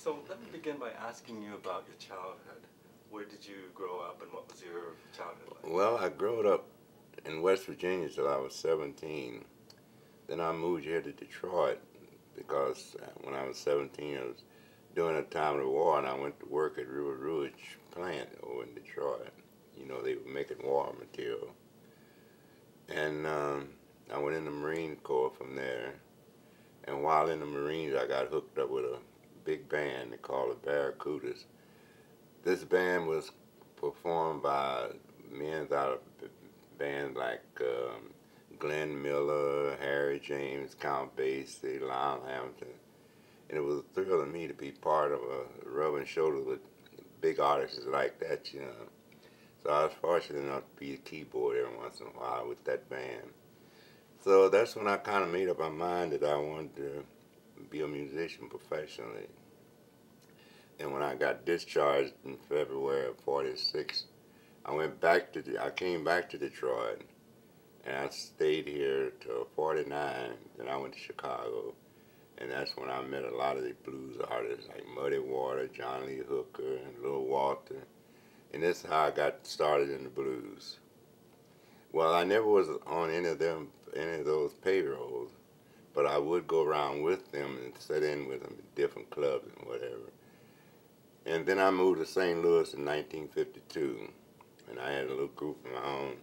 So let me begin by asking you about your childhood. Where did you grow up and what was your childhood like? Well, I grew up in West Virginia till I was 17. Then I moved here to Detroit because when I was 17, I was during the time of the war, and I went to work at River Rouge plant over in Detroit. You know, they were making war material. And I went in the Marine Corps from there. And while in the Marines, I got hooked up with a big band they called the Barracudas. This band was performed by men out of bands like Glenn Miller, Harry James, Count Basie, Lionel Hampton. And it was a thrill to me to be part of a rubbing shoulders with big artists like that, you know. So I was fortunate enough to be a keyboard every once in a while with that band. So that's when I kind of made up my mind that I wanted to be a musician professionally. And when I got discharged in February of '46, I came back to Detroit, and I stayed here till '49. Then I went to Chicago, and that's when I met a lot of the blues artists like Muddy Water, John Lee Hooker, and Little Walter. And that's how I got started in the blues. Well, I never was on any of those payrolls, but I would go around with them and sit in with them in different clubs and whatever. And then I moved to St. Louis in 1952, and I had a little group of my own.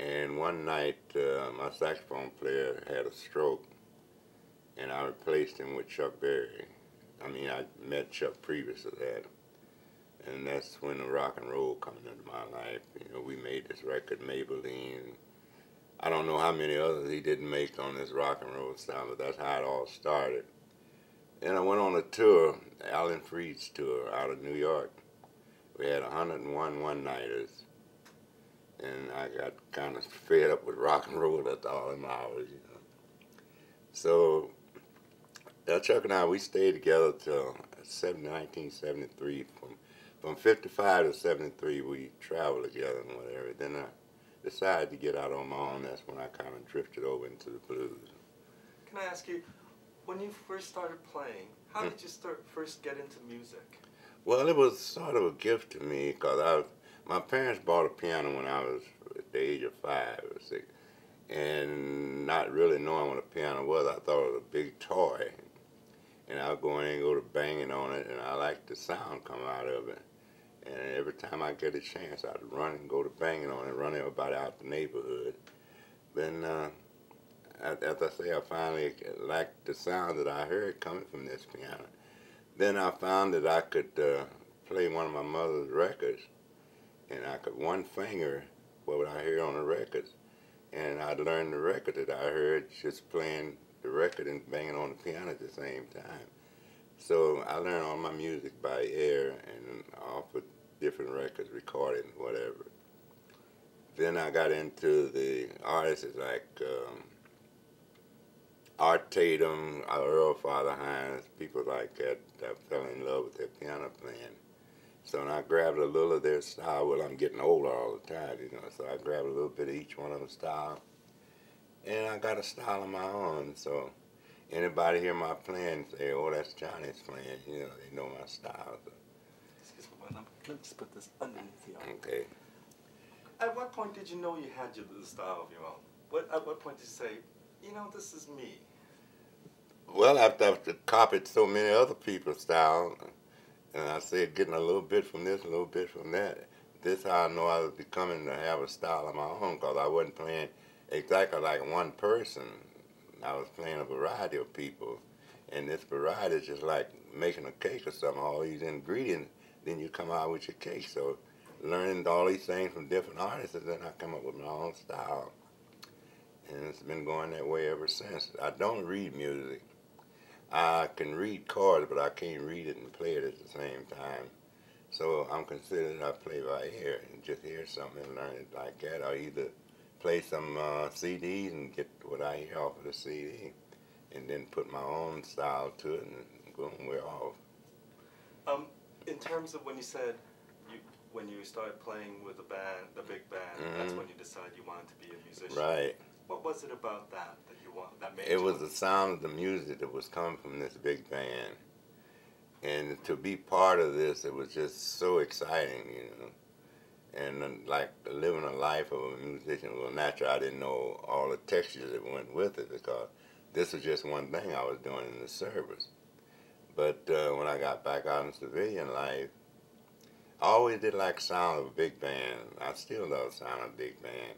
And one night, my saxophone player had a stroke, and I replaced him with Chuck Berry. I mean, I met Chuck previous to that. And that's when the rock and roll come into my life. You know, we made this record, Maybelline. I don't know how many others he didn't make on this rock and roll style, but that's how it all started. And I went on a tour, Alan Freed's tour out of New York. We had 101 one-nighters. And I got kind of fed up with rock and roll at all them hours, you know. So Chuck and I, we stayed together till 1973. From 55 to 73, we traveled together and whatever. Then I decided to get out on my own. That's when I kind of drifted over into the blues. Can I ask you, when you first started playing, how did you first get into music? Well, it was sort of a gift to me because my parents bought a piano when I was at the age of 5 or 6. And not really knowing what a piano was, I thought it was a big toy. And I would go in and go to banging on it, and I liked the sound come out of it. And every time I get a chance, I'd run and go to banging on it, run everybody out the neighborhood. Then, as I say, I finally liked the sound that I heard coming from this piano. Then I found that I could play one of my mother's records, and I could one finger what I hear on the records. And I learned the record that I heard just playing the record and banging on the piano at the same time. So I learned all my music by ear and off of different records, recorded and whatever. Then I got into the artists like Art Tatum, Earl Father Hines, people like that. I fell in love with their piano playing. So when I grabbed a little of their style, well, I'm getting older all the time, you know, so I grabbed a little bit of each one of them style. And I got a style of my own, so anybody hear my playing say, oh, that's Johnny's playing, you know, they know my style. So. Excuse me, let me just put this underneath here. Okay. At what point did you know you had your little style of your own? At what point did you say, you know, this is me? Well, after I've copied so many other people's style, and I said getting a little bit from this, a little bit from that, this how I know I was becoming to have a style of my own, because I wasn't playing exactly like one person. I was playing a variety of people, and this variety is just like making a cake or something. All these ingredients, then you come out with your cake. So learning all these things from different artists, and then I come up with my own style. And it's been going that way ever since. I don't read music. I can read chords, but I can't read it and play it at the same time. So I'm considered I play by ear and just hear something and learn it like that. Or either play some CDs and get what I hear off of the CD, and then put my own style to it and go and we're off. In terms of when you said when you started playing with the band, the big band, that's when you decided you wanted to be a musician. Right. What was it about that that made It you was the sound of the music that was coming from this big band. And to be part of this, it was just so exciting, And like living a life of a musician, well, naturally, I didn't know all the textures that went with it because this was just one thing I was doing in the service. But when I got back out in civilian life, I always did like the sound of a big band. I still love the sound of a big band.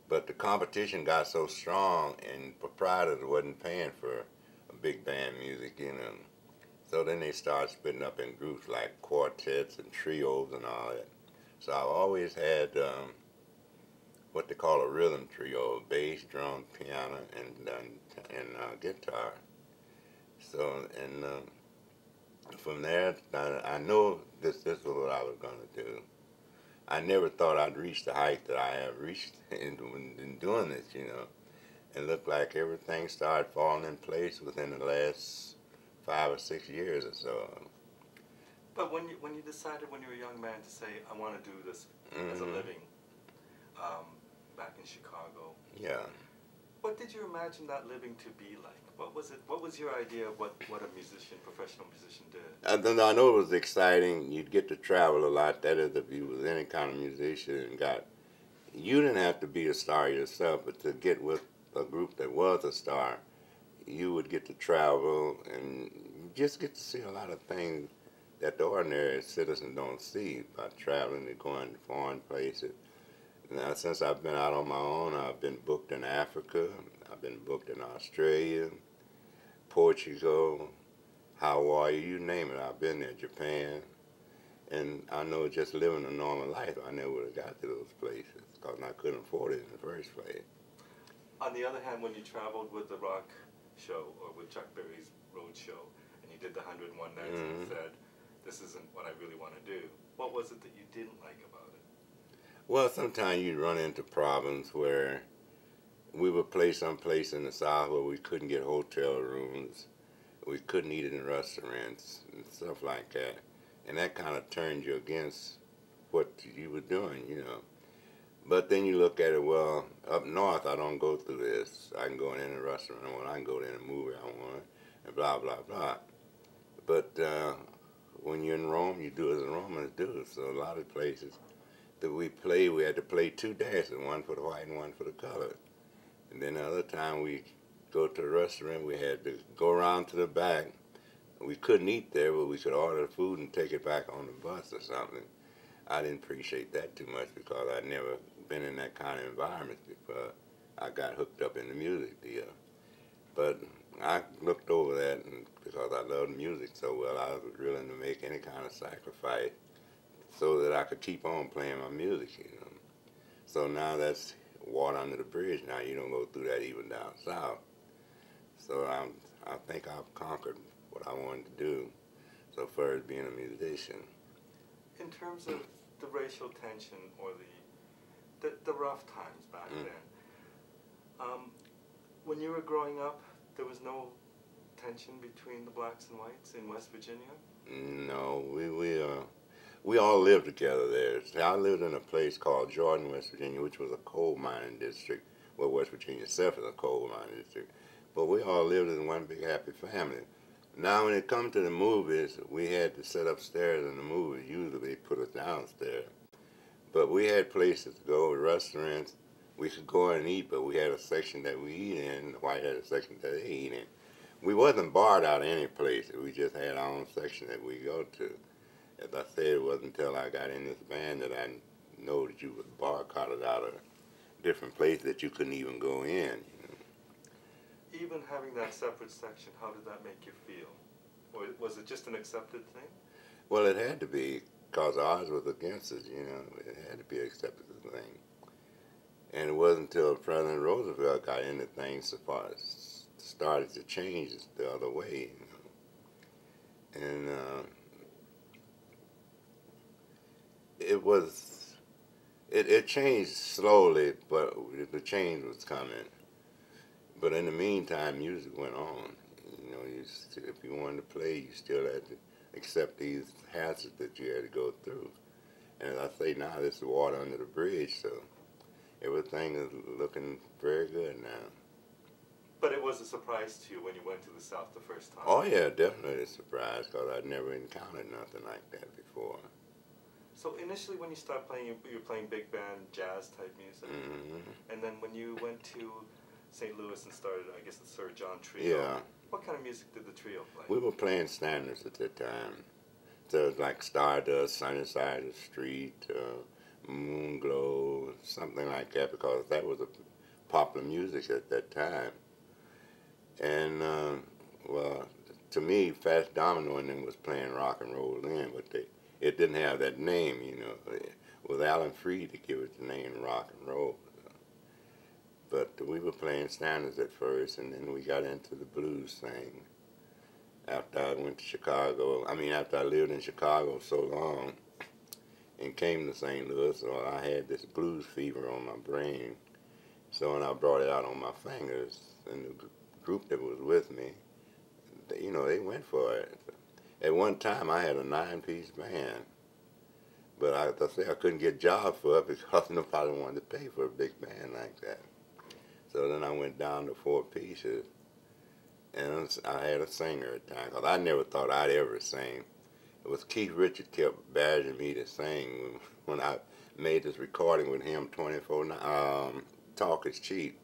But the competition got so strong, and proprietors wasn't paying for a big band music, So then they started splitting up in groups like quartets and trios and all that. So I've always had what they call a rhythm trio: bass, drum, piano, and guitar. So and from there, I know this is what I was going to do. I never thought I'd reach the height that I have reached in doing this, It looked like everything started falling in place within the last 5 or 6 years or so. But when you decided when you were a young man to say, I want to do this as a living, back in Chicago. Yeah. What did you imagine that living to be like? What was it? What was your idea of what a musician, professional musician, did? I know it was exciting. You'd get to travel a lot. That is, if you was any kind of musician and you didn't have to be a star yourself, but to get with a group that was a star, you would get to travel and just get to see a lot of things that the ordinary citizen don't see by traveling and going to foreign places. Now, since I've been out on my own, I've been booked in Africa, I've been booked in Australia, Portugal, Hawaii, you name it. I've been there, Japan. And I know just living a normal life, I never would have got to those places because I couldn't afford it in the first place. On the other hand, when you traveled with the rock show or with Chuck Berry's road show, and you did the 101 Nights and said, this isn't what I really want to do, what was it that you didn't like about it? Well, sometimes you'd run into problems where we would play someplace in the South where we couldn't get hotel rooms, we couldn't eat in restaurants and stuff like that. And that kind of turned you against what you were doing, But then you look at it, well, up north I don't go through this. I can go in any restaurant I want, I can go to any movie I want, and blah, blah, blah. But when you're in Rome, you do as the Romans do. So a lot of places that we had to play 2 dances, one for the white and one for the colored. And then the other time we go to a restaurant, we had to go around to the back. We couldn't eat there, but we could order food and take it back on the bus or something. I didn't appreciate that too much because I'd never been in that kind of environment before I got hooked up in the music deal. But I looked over that, and because I loved music so well, I was willing to make any kind of sacrifice so that I could keep on playing my music, So now that's water under the bridge. Now you don't go through that even down south. So I think I've conquered what I wanted to do so far as being a musician. In terms of the racial tension or the rough times back then, when you were growing up, there was no tension between the blacks and whites in West Virginia? No, we all lived together there. See, I lived in a place called Jordan, West Virginia, which was a coal mining district. Well, West Virginia itself is a coal mining district. But we all lived in one big happy family. Now, when it comes to the movies, we had to sit upstairs in the movies. Usually they put us downstairs. But we had places to go, restaurants. We could go and eat, but we had a section that we eat in. The white had a section that they eat in. We wasn't barred out of any place. We just had our own section that we go to. As I said, it wasn't until I got in this band that I know that you was boycotted out of different places that you couldn't even go in. Even having that separate section, how did that make you feel? Or was it just an accepted thing? Well, it had to be, because odds was against us, It had to be an accepted thing. And it wasn't until President Roosevelt got into things so far as started to change the other way, And it changed slowly, but the change was coming. But in the meantime, music went on. If you wanted to play, you still had to accept these hazards that you had to go through. And as I say now, this is water under the bridge, so everything is looking very good now. But it was a surprise to you when you went to the South the first time. Oh yeah, definitely a surprise because I'd never encountered nothing like that before. So initially when you started playing, you were playing big band, jazz type music. Mm-hmm. And then when you went to St. Louis and started, I guess, the Sir John Trio, Yeah. what kind of music did the trio play? We were playing standards at that time. So it was like Stardust, Sunny Side of the Street, Moonglow, something like that, because that was a popular music at that time. And, well, to me, Fats Domino and them was playing rock and roll then, but it didn't have that name, you know. It was Alan Freed to give it the name rock and roll. But we were playing standards at first, and then we got into the blues thing. After I went to Chicago, after I lived in Chicago so long and came to St. Louis, well, I had this blues fever on my brain. So when I brought it out on my fingers, and the group that was with me, they went for it. At one time, I had a 9-piece band, but I couldn't get jobs for it because nobody wanted to pay for a big band like that. So then I went down to 4 pieces, and I had a singer at the time, because I never thought I'd ever sing. It was Keith Richards kept badgering me to sing when I made this recording with him, 24/9, Talk is Cheap.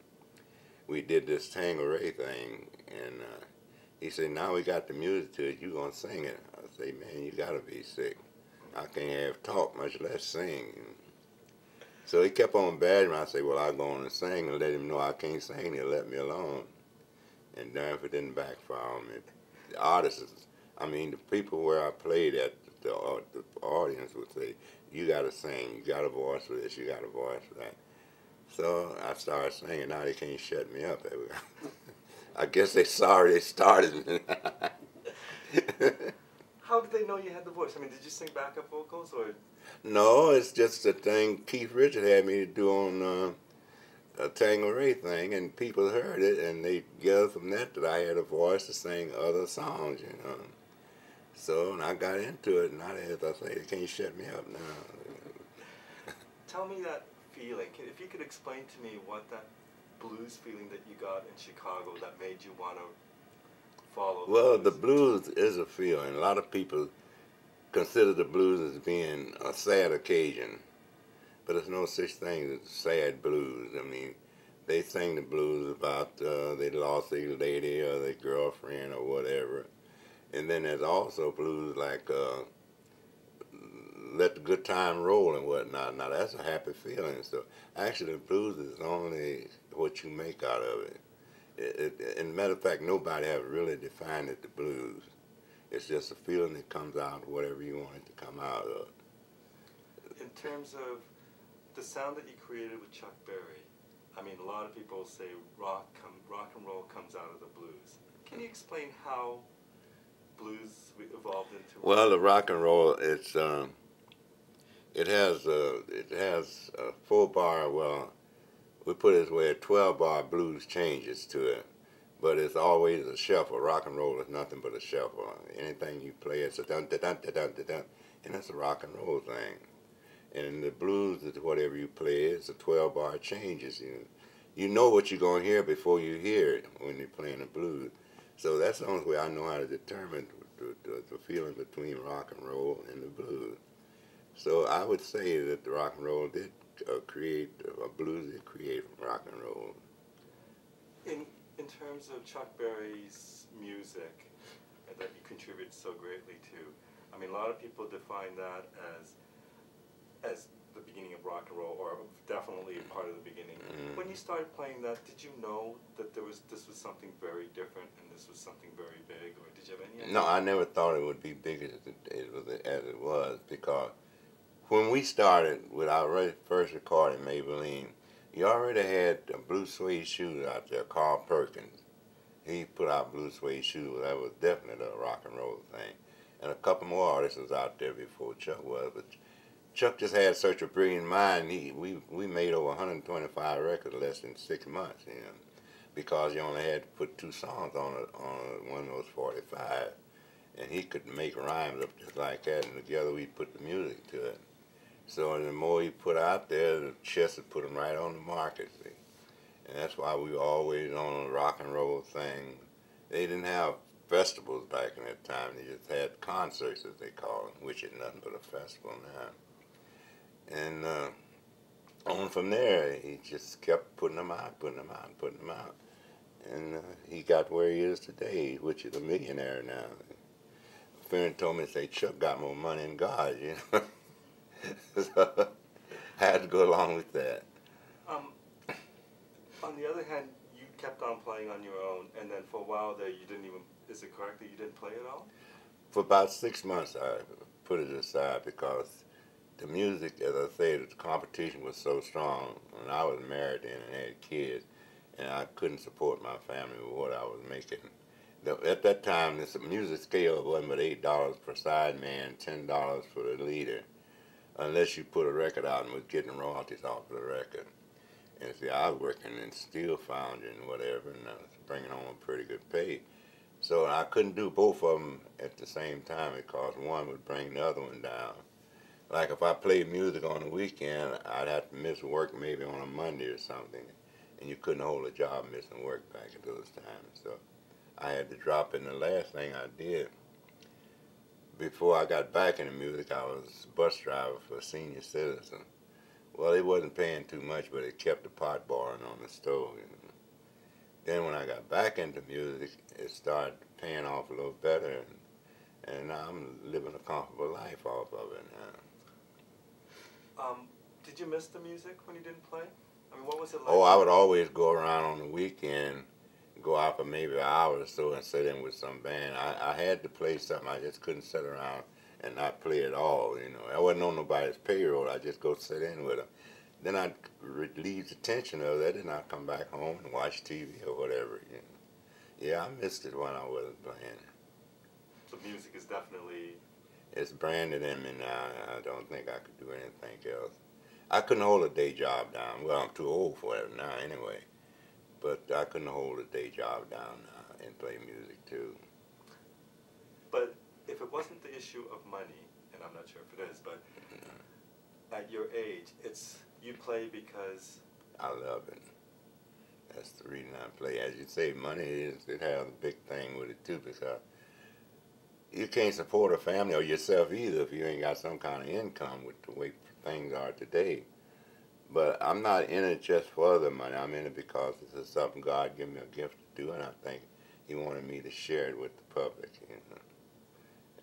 We did this Tangeray thing, and he said, now we got the music to it, you gonna sing it. I say, man, you gotta be sick. I can't have talk, much less sing. So he kept on badgering me. I said, well, I'll go on and sing and let him know I can't sing. He'll let me alone. And damn if it didn't backfire on me. The artists, the people where I played at, the audience would say, you gotta sing, you got a voice for this, you got a voice for that. So I started singing. Now they can't shut me up. I guess they sorry they started me. How did they know you had the voice? Did you sing backup vocals or? No, it's just a thing Keith Richards had me to do on a Tangeray thing, and people heard it, and they gathered from that I had a voice to sing other songs, So when I got into it, and now as I say, they can't shut me up now. Tell me that feeling. If you could explain to me what that blues feeling that you got in Chicago that made you want to follow the Well, blues. the blues is a feeling. A lot of people consider the blues as being a sad occasion, but there's no such thing as sad blues. They sing the blues about they lost their lady or their girlfriend or whatever. And then there's also blues like let the good time roll and whatnot. Now that's a happy feeling. So actually the blues is only what you make out of it. And matter of fact, nobody have really defined it, the blues. It's just a feeling that comes out whatever you want it to come out of. In terms of the sound that you created with Chuck Berry, a lot of people say rock and roll comes out of the blues. Can you explain how blues evolved into rock? Well, the rock and roll, it has a 4-bar, well, we put it this way, a 12-bar blues changes to it, but it's always a shuffle. Rock and roll is nothing but a shuffle. Anything you play, it's a dun-dun-dun-dun-dun-dun, and that's a rock and roll thing. And the blues is whatever you play, it's a 12-bar changes. You know what you're going to hear before you hear it when you're playing the blues. So that's the only way I know how to determine the feeling between rock and roll and the blues. So I would say that the rock and roll did create, blues did create rock and roll. In terms of Chuck Berry's music that you contributed so greatly to, a lot of people define that as the beginning of rock and roll, or definitely a part of the beginning. When you started playing that, did you know that this was something very different and this was something very big, or did you have any idea? No, I never thought it would be big as it was, because when we started with our first recording, Maybelline, you already had Blue Suede Shoes out there, Carl Perkins. He put out Blue Suede Shoes. That was definitely a rock and roll thing. And a couple more artists was out there before Chuck was, but Chuck just had such a brilliant mind. We made over 125 records in less than 6 months, because you only had to put 2 songs on one of those 45, and he could make rhymes up just like that, and together we put the music to it. So the more he put out there, the Chess would put them right on the market, see. And that's why we were always on a rock and roll thing. They didn't have festivals back in that time. They just had concerts, as they call them, which is nothing but a festival now. And on from there, he just kept putting them out, putting them out, putting them out. And he got where he is today, which is a millionaire now. A friend told me, say, Chuck got more money than God, you know. So I had to go along with that. On the other hand, you kept on playing on your own, and then for a while there, you didn't even, is it correct that you didn't play at all? For about 6 months, I put it aside because the music, as I said, the competition was so strong. When I was married then and had kids, and I couldn't support my family with what I was making. At that time, the music scale wasn't but $8 per side man, $10 for the leader, unless you put a record out and was getting royalties off the record. And see, I was working in steel foundry and whatever, and I was bringing home a pretty good pay. So I couldn't do both of them at the same time because one would bring the other one down. Like if I played music on the weekend, I'd have to miss work maybe on a Monday or something, and you couldn't hold a job missing work back at those times. So I had to drop in. The last thing I did, before I got back into music, I was a bus driver for a senior citizen. Well, it wasn't paying too much, but it kept the pot boiling on the stove. You know. Then when I got back into music, it started paying off a little better, and now I'm living a comfortable life off of it now. Did you miss the music when you didn't play? I mean, what was it like? Oh, I would always go around on the weekend, go out for maybe an hour or so and sit in with some band. I had to play something. I just couldn't sit around and not play at all, you know. I wasn't on nobody's payroll. I just go sit in with them. Then I'd relieve the tension of that, and I'd come back home and watch TV or whatever, you know. Yeah, I missed it when I wasn't playing. So music is definitely... It's branded in me now. I don't think I could do anything else. I couldn't hold a day job down. Well, I'm too old for it now anyway. But I couldn't hold a day job down now and play music too. But if it wasn't the issue of money, and I'm not sure if it is, but at your age, it's you play because... I love it. That's the reason I play. As you say, money it has a big thing with it too, because you can't support a family or yourself either if you ain't got some kind of income with the way things are today. But I'm not in it just for the money. I'm in it because this is something God gave me a gift to do, and I think He wanted me to share it with the public, you know.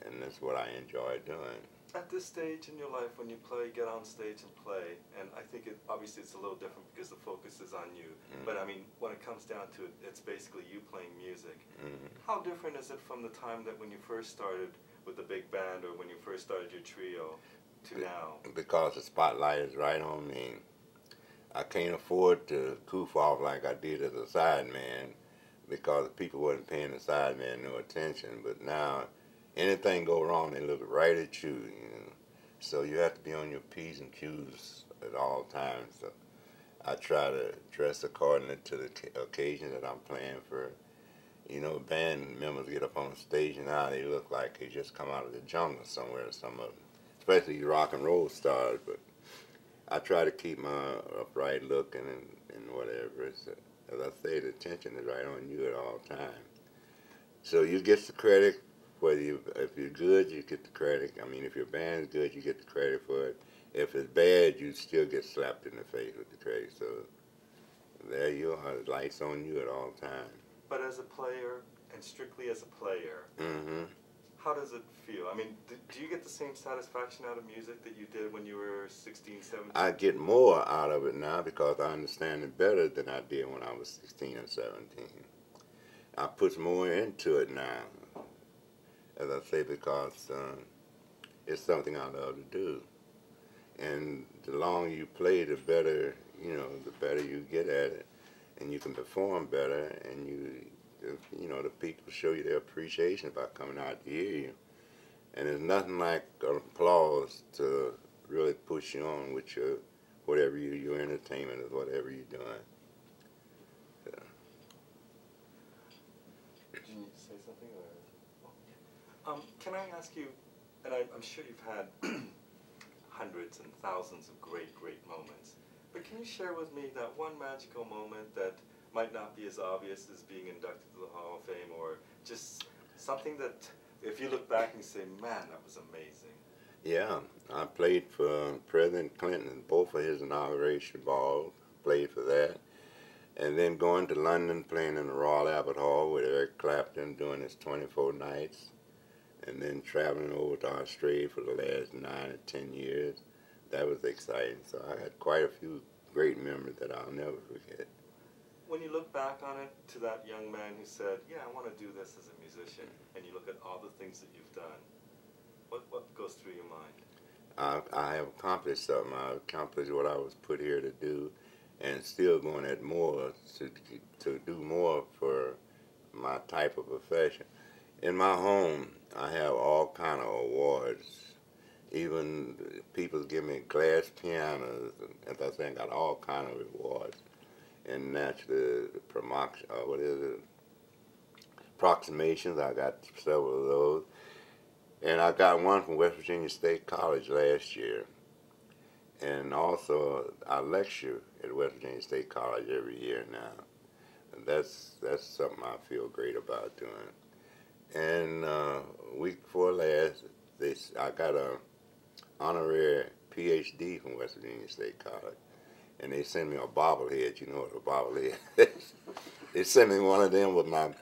And that's what I enjoy doing. At this stage in your life, when you play, get on stage and play, and I think obviously it's a little different because the focus is on you, but I mean, when it comes down to it, it's basically you playing music. How different is it from the time that when you first started with the big band or when you first started your trio to now? Because the spotlight is right on me. I can't afford to goof off like I did as a sideman because people wasn't paying the sideman no attention, but now anything go wrong, they look right at you, you know. So you have to be on your P's and Q's at all times. So I try to dress accordingly to the occasion that I'm playing for. You know, band members get up on the stage and now they look like they just come out of the jungle somewhere, some of them, especially rock and roll stars. But I try to keep my upright look and whatever. So, as I say, the attention is right on you at all times. So you get the credit. If you're good, you get the credit. I mean, if your band's good, you get the credit for it. If it's bad, you still get slapped in the face with the credit. So there you are, the light's on you at all times. But as a player, and strictly as a player, how does it feel? I mean, do you get the same satisfaction out of music that you did when you were 16, 17? I get more out of it now because I understand it better than I did when I was 16 or 17. I put more into it now. As I say, because it's something I love to do. And the longer you play, the better, you know, the better you get at it. And you can perform better, and you know, the people show you their appreciation by coming out to hear you. And there's nothing like applause to really push you on with your entertainment or whatever you're doing. So. Did you need to say something? Or? Can I ask you, and I'm sure you've had hundreds and thousands of great moments, But can you share with me that one magical moment that might not be as obvious as being inducted to the Hall of Fame, or just something that, if you look back and you say, man, that was amazing? Yeah, I played for President Clinton, both of his inauguration balls, played for that. And then going to London, playing in the Royal Albert Hall with Eric Clapton doing his 24 nights. And then traveling over to Australia for the last 9 or 10 years. That was exciting. So I had quite a few great memories that I'll never forget. When you look back on it, to that young man who said, yeah, I want to do this as a musician, and you look at all the things that you've done, what goes through your mind? I have accomplished something. I've accomplished what I was put here to do, and still going at more to do more for my type of profession. In my home, I have all kind of awards. Even people give me glass pianos, as I say, I got all kind of awards. And naturally, approximations, I got several of those. And I got one from West Virginia State College last year. And also, I lecture at West Virginia State College every year now. And that's something I feel great about doing. And week before last, I got a honorary PhD from West Virginia State College. And they sent me a bobblehead. You know what a bobblehead is? They sent me one of them with my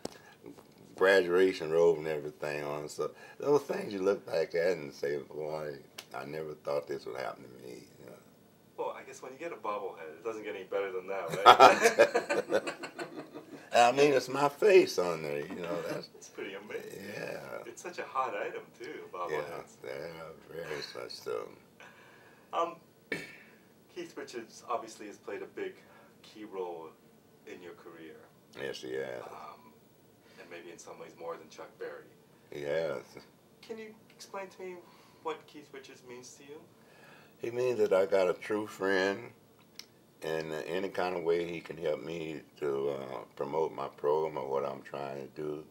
graduation robe and everything on. So those things you look back at and say, boy, I never thought this would happen to me. You know? Well, I guess when you get a bobblehead, it doesn't get any better than that, right? I mean, it's my face on there, you know. It's pretty amazing. Yeah. It's such a hot item, too, bobbleheads. Yeah, very much so. Keith Richards obviously has played a big key role in your career. Yes, he has. And maybe in some ways more than Chuck Berry. He has. Can you explain to me what Keith Richards means to you? He means that I got a true friend, and any kind of way he can help me to promote my program or what I'm trying to do,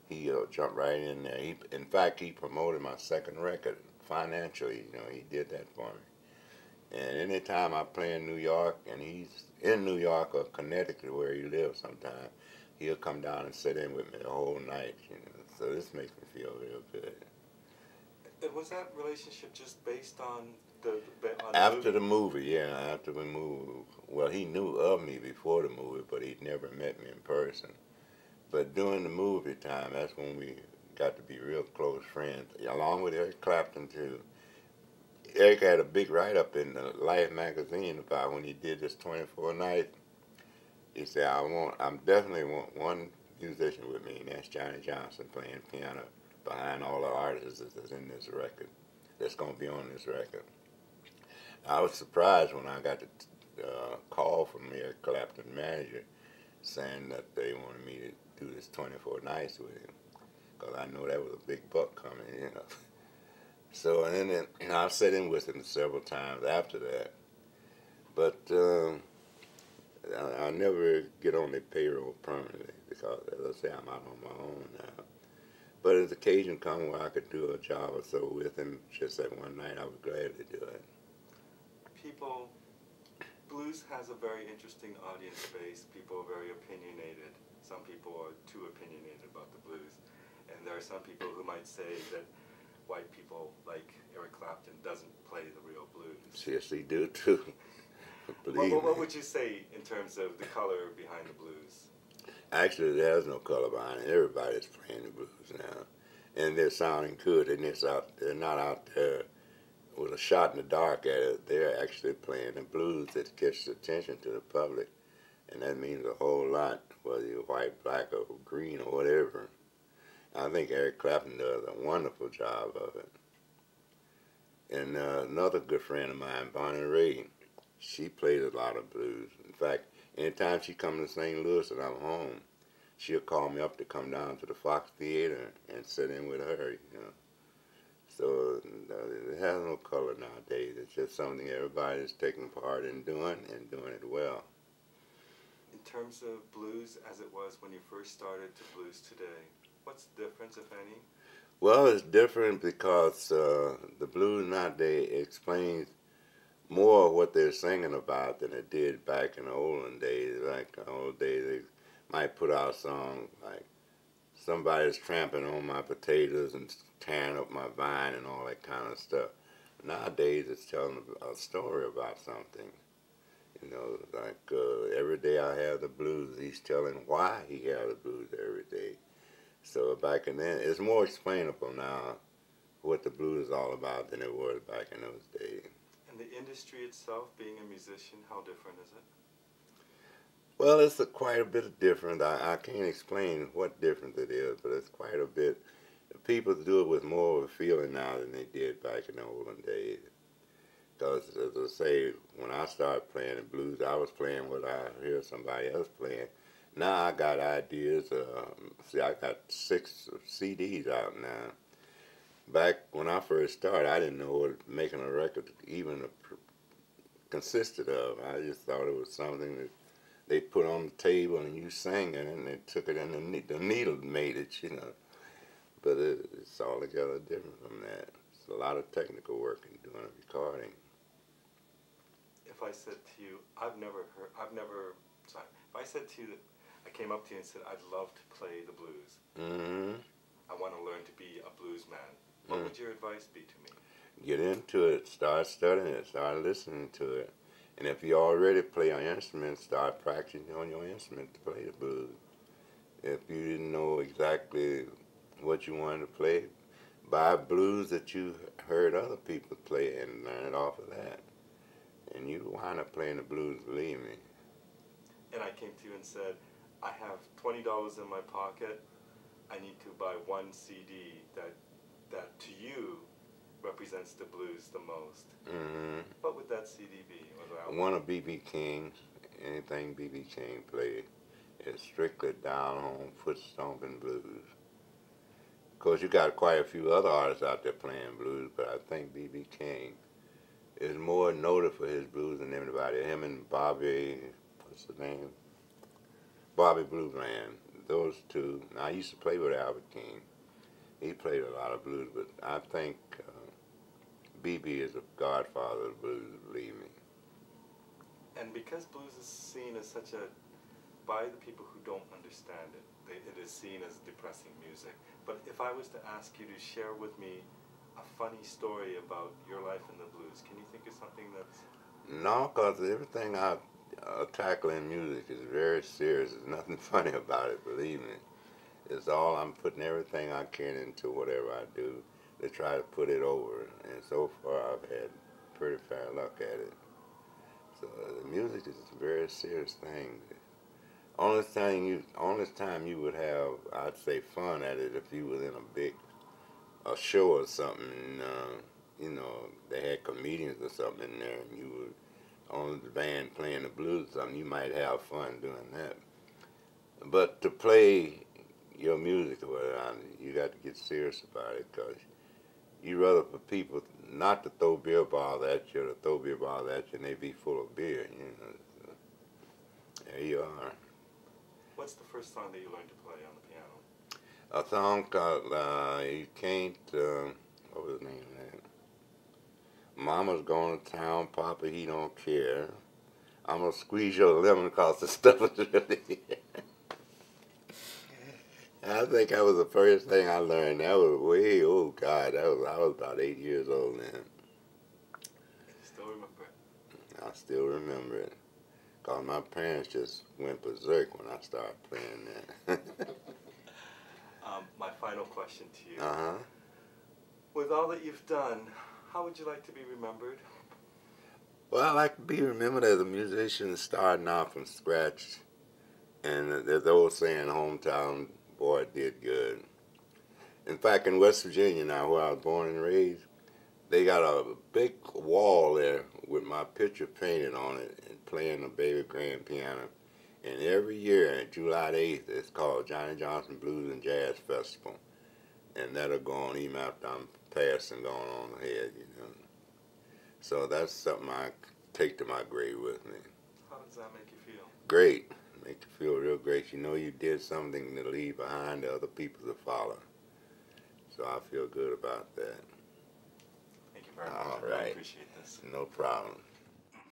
he'll jump right in there. In fact, he promoted my second record financially. You know, he did that for me. And anytime I play in New York, and he's in New York or Connecticut where he lives sometime, he'll come down and sit in with me the whole night, you know. So this makes me feel real good. Was that relationship just based on after the movie? Yeah, after we moved. Well, he knew of me before the movie, but he'd never met me in person. But during the movie time, that's when we got to be real close friends, along with Eric Clapton, too. Eric had a big write-up in the Life magazine about when he did this 24 nights. He said, I definitely want one musician with me, and that's Johnnie Johnson playing piano behind all the artists that's in this record, that's going to be on this record. I was surprised when I got the call from Eric Clapton manager saying that they wanted me to do this 24 nights with him, because I know that was a big buck coming, you know. So, and then I sat in with him several times after that. But I never get on the payroll permanently because, as I say, I'm out on my own now. But as occasion comes where I could do a job or so with him, just that one night, I would gladly do it. Blues has a very interesting audience base. People are very opinionated. Some people are too opinionated about the blues. And there are some people who might say that white people like Eric Clapton doesn't play the real blues. Yes, they do too. What would you say in terms of the color behind the blues? Actually, there's no color behind it. Everybody's playing the blues now, and they're sounding good. And they're not out there with a shot in the dark at it. They're actually playing the blues that gets attention to the public, and that means a whole lot, whether you're white, black, or green, or whatever. I think Eric Clapton does a wonderful job of it. And another good friend of mine, Bonnie Raitt, she plays a lot of blues. In fact, anytime she comes to St. Louis and I'm home, she'll call me up to come down to the Fox Theater and sit in with her, you know. So it has no color nowadays. It's just something everybody's taking part in doing and doing it well. In terms of blues as it was when you first started to blues today, what's the difference, if any? Well, it's different because the blues nowadays explains more of what they're singing about than it did back in the olden days. Like the old days, they might put out songs like somebody's tramping on my potatoes and tearing up my vine and all that kind of stuff. Nowadays, it's telling a story about something. You know, like every day I have the blues. He's telling why he has the blues every day. So back in then, it's more explainable now what the blues is all about than it was back in those days. And the industry itself, being a musician, how different is it? Well, it's quite a bit different. I can't explain what difference it is, but it's quite a bit. People do it with more of a feeling now than they did back in the olden days. Because, as I say, when I started playing the blues, I was playing what I hear somebody else playing. Now I got ideas. See, I got 6 CDs out now. Back when I first started, I didn't know what making a record even consisted of. I just thought it was something that they put on the table and you sang it, and they took it and the needle made it, you know. But it's altogether different from that. It's a lot of technical work in doing a recording. If I said to you, if I said to you that I came up to you and said, I'd love to play the blues. Mm-hmm. I want to learn to be a blues man. What would your advice be to me? Get into it. Start studying it. Start listening to it. And if you already play an instrument, start practicing on your instrument to play the blues. If you didn't know exactly what you wanted to play, buy blues that you heard other people play and learn it off of that. And you wind up playing the blues, believe me. And I came to you and said, I have $20 in my pocket. I need to buy one CD that to you represents the blues the most. Mm-hmm. What would that CD be? One of B.B. King, anything B.B. King played, is strictly down-home, foot-stomping blues. Of course, you got quite a few other artists out there playing blues, but I think B.B. King is more noted for his blues than anybody. Him and Bobby, what's his name? Bobby Blue Man. Those two. Now, I used to play with Albert King. He played a lot of blues, but I think B.B. is a godfather of blues, believe me. And because blues is seen as by the people who don't understand it, it is seen as depressing music. But if I was to ask you to share with me a funny story about your life in the blues, can you think of something that's... No, because everything I tackle in music is very serious. There's nothing funny about it, believe me. It's all, I'm putting everything I can into whatever I do to try to put it over. And so far, I've had pretty fair luck at it. So the music is a very serious thing. Only time you would have, I'd say, fun at it if you was in a show or something. And, you know, they had comedians or something in there, and you were on the band playing the blues or something. You might have fun doing that. But to play your music or whatever, you got to get serious about it, because you rather for people not to throw beer bottles at you, or to throw beer bottles at you and they be full of beer, you know. So, there you are. What's the first song that you learned to play on the piano? A song called You Can't, what was the name of that? Mama's going to town, Papa, he don't care. I'm going to squeeze your lemon because the stuff is really... I think that was the first thing I learned. That was way, oh God, I was about 8 years old then. You still remember it? I still remember it. Because my parents just went berserk when I started playing that. My final question to you. Uh-huh. With all that you've done, how would you like to be remembered? Well, I like to be remembered as a musician starting out from scratch. And there's the old saying, hometown boy did good. In fact, in West Virginia now, where I was born and raised, they got a big wall there with my picture painted on it and playing the baby grand piano. And every year, July 8th, it's called Johnnie Johnson Blues and Jazz Festival. And that'll go on even after I'm passed and gone on ahead, you know. So that's something I take to my grave with me. How does that make you feel? Great. Make you feel real great. You know you did something to leave behind to other people to follow. So I feel good about that. Thank you very much. All I really right. appreciate this. No problem.